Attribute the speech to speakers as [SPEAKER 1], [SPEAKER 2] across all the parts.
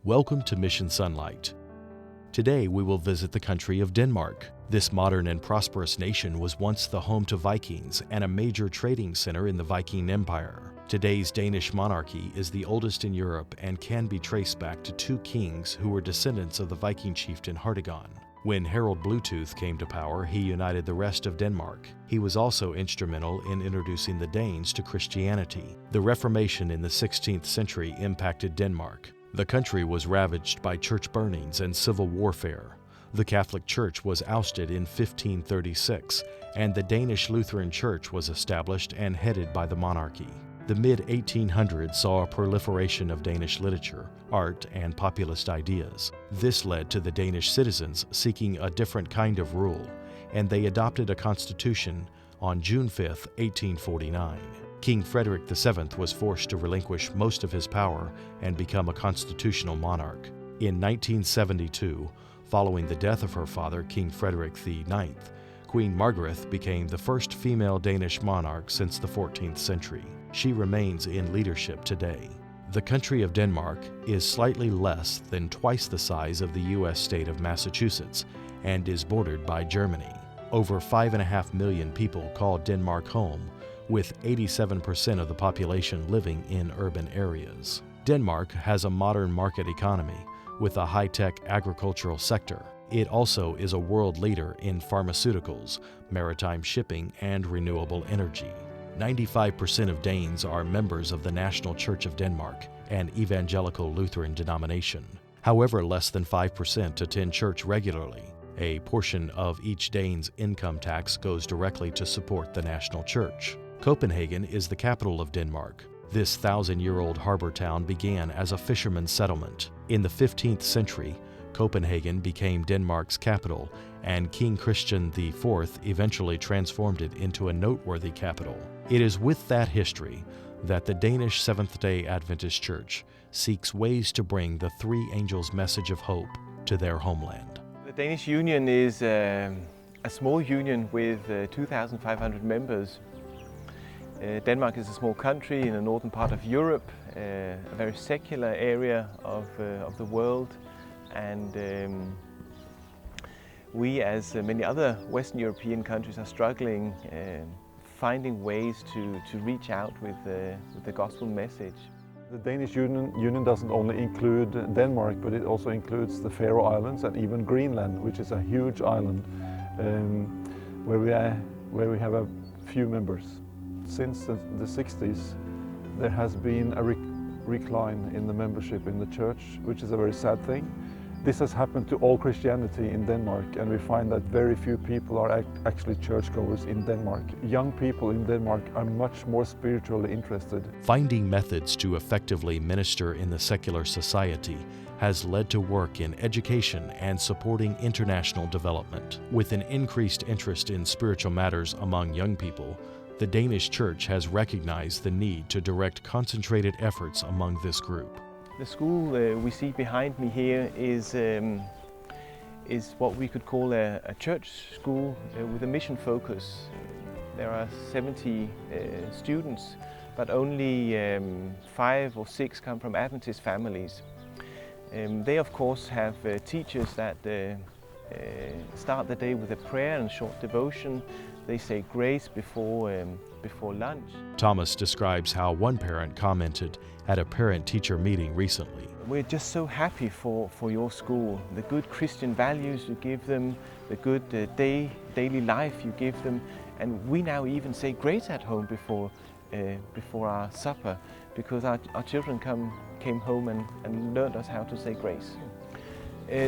[SPEAKER 1] Welcome to Mission Sonlight. Today we will visit the country of Denmark. This modern and prosperous nation was once the home to Vikings and a major trading center in the Viking Empire. Today's Danish monarchy is the oldest in Europe and can be traced back to two kings who were descendants of the Viking chieftain Hartigan. When Harald Bluetooth came to power, he united the rest of Denmark. He was also instrumental in introducing the Danes to Christianity. The Reformation in the 16th century impacted Denmark. The country was ravaged by church burnings and civil warfare. The Catholic Church was ousted in 1536, and the Danish Lutheran Church was established and headed by the monarchy. The mid-1800s saw a proliferation of Danish literature, art, and populist ideas. This led to the Danish citizens seeking a different kind of rule, and they adopted a constitution on June 5, 1849. King Frederick VII was forced to relinquish most of his power and become a constitutional monarch. In 1972, following the death of her father, King Frederick IX, Queen Margaret became the first female Danish monarch since the 14th century. She remains in leadership today. The country of Denmark is slightly less than twice the size of the U.S. state of Massachusetts and is bordered by Germany. Over 5.5 million people call Denmark home, with 87% of the population living in urban areas. Denmark has a modern market economy with a high-tech agricultural sector. It also is a world leader in pharmaceuticals, maritime shipping, and renewable energy. 95% of Danes are members of the National Church of Denmark, an evangelical Lutheran denomination. However, less than 5% attend church regularly. A portion of each Dane's income tax goes directly to support the national church. Copenhagen is the capital of Denmark. This 1,000-year-old harbor town began as a fisherman's settlement. In the 15th century, Copenhagen became Denmark's capital, and King Christian IV eventually transformed it into a noteworthy capital. It is with that history that the Danish Seventh-day Adventist Church seeks ways to bring the three angels' message of hope to their homeland.
[SPEAKER 2] The Danish Union is a small union with 2,500 members. Denmark is a small country in the northern part of Europe, a very secular area of the world, and we, as many other Western European countries, are struggling finding ways to reach out with the gospel message.
[SPEAKER 3] The Danish Union doesn't only include Denmark, but it also includes the Faroe Islands and even Greenland, which is a huge island where we have a few members. Since the 60s, there has been a recline in the membership in the church, which is a very sad thing. This has happened to all Christianity in Denmark, and we find that very few people are actually churchgoers in Denmark. Young people in Denmark are much more spiritually interested.
[SPEAKER 1] Finding methods to effectively minister in the secular society has led to work in education and supporting international development. With an increased interest in spiritual matters among young people, the Danish Church has recognized the need to direct concentrated efforts among this group.
[SPEAKER 2] The school we see behind me here is what we could call a church school with a mission focus. There are 70 students, but only 5 or 6 come from Adventist families. They of course have teachers that start the day with a prayer and short devotion. They say grace before lunch.
[SPEAKER 1] Thomas describes how one parent commented at a parent-teacher meeting recently.
[SPEAKER 2] We're just so happy for your school, the good Christian values you give them, the good daily life you give them, and we now even say grace at home before our supper, because our children came home and learned us how to say grace.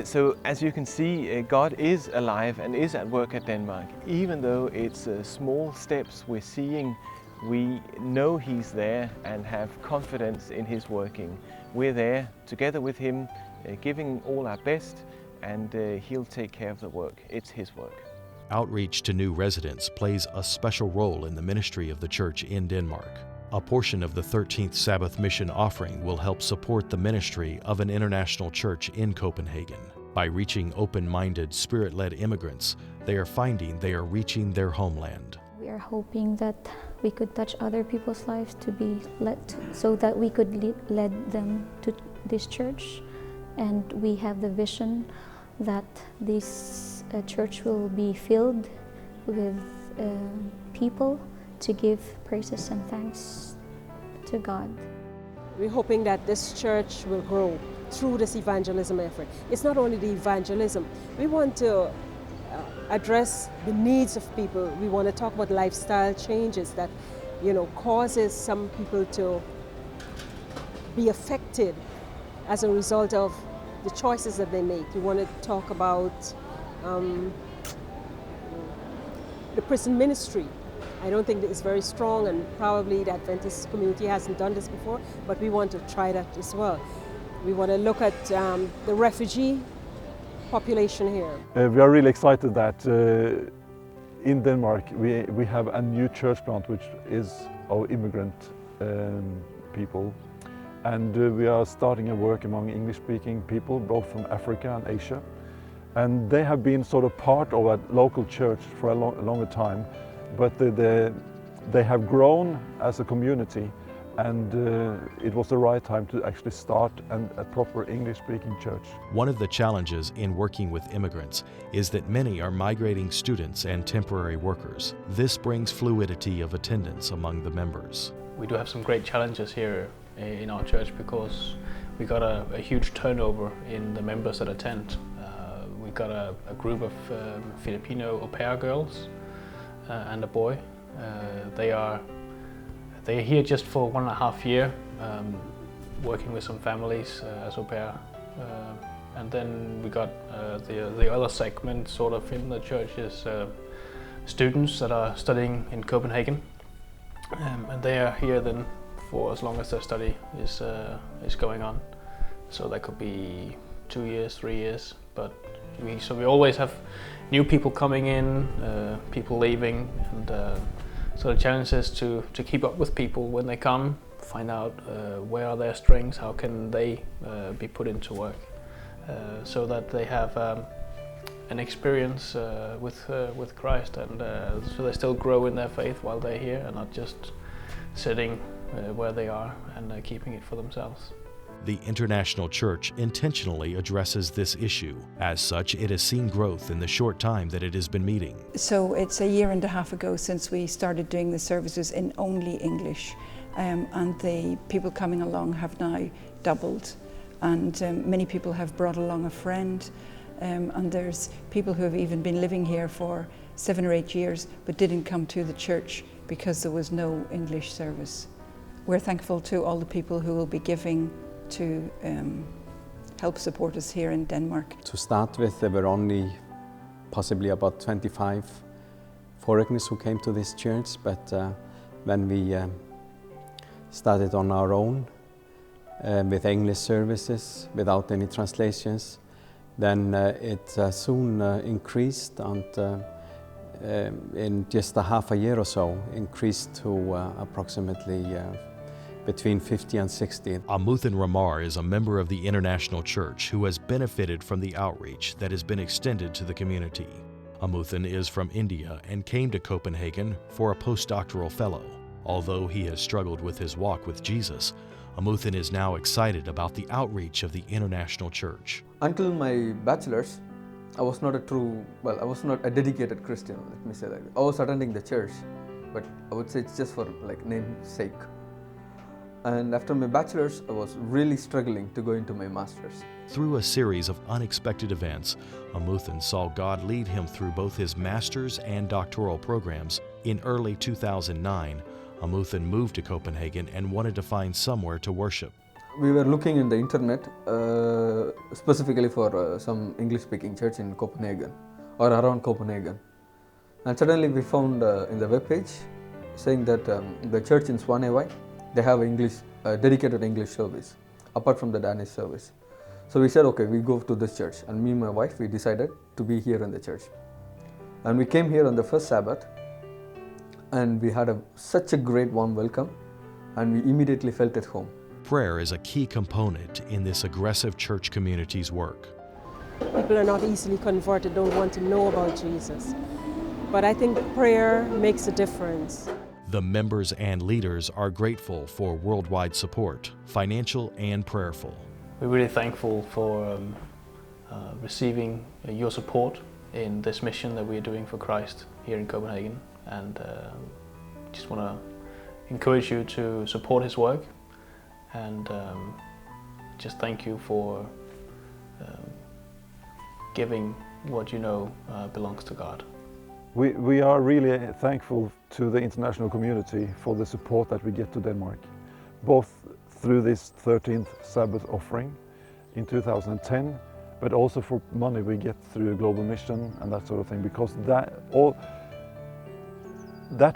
[SPEAKER 2] So as you can see, God is alive and is at work at Denmark. Even though it's small steps we're seeing, we know He's there and have confidence in His working. We're there together with Him, giving all our best, and He'll take care of the work. It's His work.
[SPEAKER 1] Outreach to new residents plays a special role in the ministry of the church in Denmark. A portion of the 13th Sabbath mission offering will help support the ministry of an international church in Copenhagen. By reaching open-minded, spirit-led immigrants, they are finding they are reaching their homeland.
[SPEAKER 4] We are hoping that we could touch other people's lives to be led so that we could lead them to this church and we have the vision that this church will be filled with people to give praises and thanks to God.
[SPEAKER 5] We're hoping that this church will grow through this evangelism effort. It's not only the evangelism. We want to address the needs of people. We want to talk about lifestyle changes that, causes some people to be affected as a result of the choices that they make. We want to talk about the prison ministry. I don't think that it's very strong, and probably the Adventist community hasn't done this before, but we want to try that as well. We want to look at the refugee population here.
[SPEAKER 3] We are really excited that in Denmark we have a new church plant which is our immigrant people, and we are starting a work among English-speaking people both from Africa and Asia, and they have been sort of part of a local church for a longer time, but they have grown as a community, and it was the right time to actually start a proper English-speaking church.
[SPEAKER 1] One of the challenges in working with immigrants is that many are migrating students and temporary workers. This brings fluidity of attendance among the members.
[SPEAKER 6] We do have some great challenges here in our church because we got a huge turnover in the members that attend. We got a group of Filipino au pair girls and a boy. They are here just for 1.5 years, working with some families as au pair. And then we got the other segment sort of in the church is students that are studying in Copenhagen. And they are here then for as long as their study is going on. So that could be 2 years, 3 years. But we always have new people coming in, people leaving, and so the challenge is to keep up with people when they come, find out where are their strengths, how can they be put into work, so that they have an experience with Christ, and so they still grow in their faith while they're here and not just sitting where they are and keeping it for themselves.
[SPEAKER 1] The International Church intentionally addresses this issue. As such, it has seen growth in the short time that it has been meeting.
[SPEAKER 7] So it's a year and a half ago since we started doing the services in only English, and the people coming along have now doubled, and many people have brought along a friend, and there's people who have even been living here for 7 or 8 years but didn't come to the church because there was no English service. We're thankful to all the people who will be giving to help support us here in Denmark.
[SPEAKER 8] To start with, there were only possibly about 25 foreigners who came to this church, but when we started on our own with English services without any translations, then it soon increased, and in just a half a year or so increased to approximately between 50 and 60.
[SPEAKER 1] Amuthan Ramar is a member of the International Church who has benefited from the outreach that has been extended to the community. Amuthan is from India and came to Copenhagen for a postdoctoral fellow. Although he has struggled with his walk with Jesus, Amuthan is now excited about the outreach of the International Church.
[SPEAKER 9] Until my bachelor's, I was not a dedicated Christian, let me say that. I was attending the church, but I would say it's just for name's sake. And after my bachelor's, I was really struggling to go into my master's.
[SPEAKER 1] Through a series of unexpected events, Amuthan saw God lead him through both his master's and doctoral programs. In early 2009, Amuthan moved to Copenhagen and wanted to find somewhere to worship.
[SPEAKER 9] We were looking in the internet, specifically for some English-speaking church in Copenhagen or around Copenhagen. And suddenly we found in the webpage saying that the church in Svanevej, they have dedicated English service, apart from the Danish service. So we said, okay, we go to this church. And me and my wife, we decided to be here in the church. And we came here on the first Sabbath, and we had such a great warm welcome, and we immediately felt at home.
[SPEAKER 1] Prayer is a key component in this aggressive church community's work.
[SPEAKER 5] People are not easily converted, don't want to know about Jesus. But I think prayer makes a difference.
[SPEAKER 1] The members and leaders are grateful for worldwide support, financial and prayerful.
[SPEAKER 6] We're really thankful for receiving your support in this mission that we're doing for Christ here in Copenhagen, and just want to encourage you to support his work, and just thank you for giving what you know belongs to God.
[SPEAKER 3] We are really thankful to the international community for the support that we get to Denmark, both through this 13th Sabbath offering in 2010, but also for money we get through a global mission and that sort of thing, because that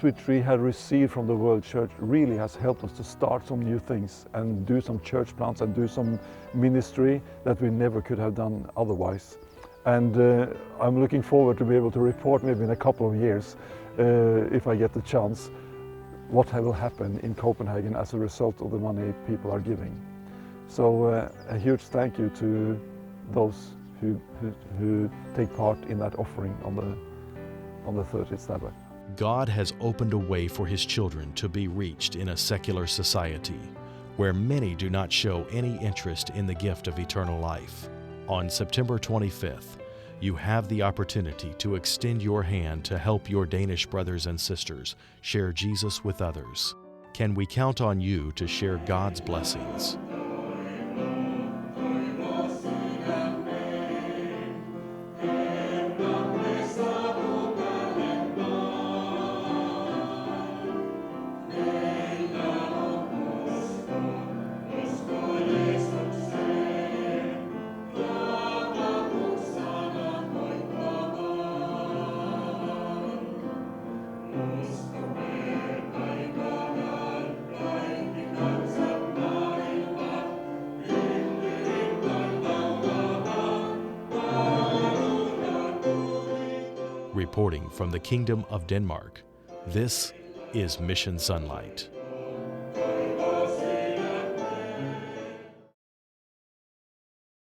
[SPEAKER 3] which we have received from the World Church really has helped us to start some new things and do some church plants and do some ministry that we never could have done otherwise. And I'm looking forward to be able to report maybe in a couple of years, if I get the chance, what will happen in Copenhagen as a result of the money people are giving. So a huge thank you to those who take part in that offering on the 30th Sabbath.
[SPEAKER 1] God has opened a way for his children to be reached in a secular society where many do not show any interest in the gift of eternal life. On September 25th, you have the opportunity to extend your hand to help your Danish brothers and sisters share Jesus with others. Can we count on you to share God's blessings? Reporting from the Kingdom of Denmark, this is Mission Sonlight.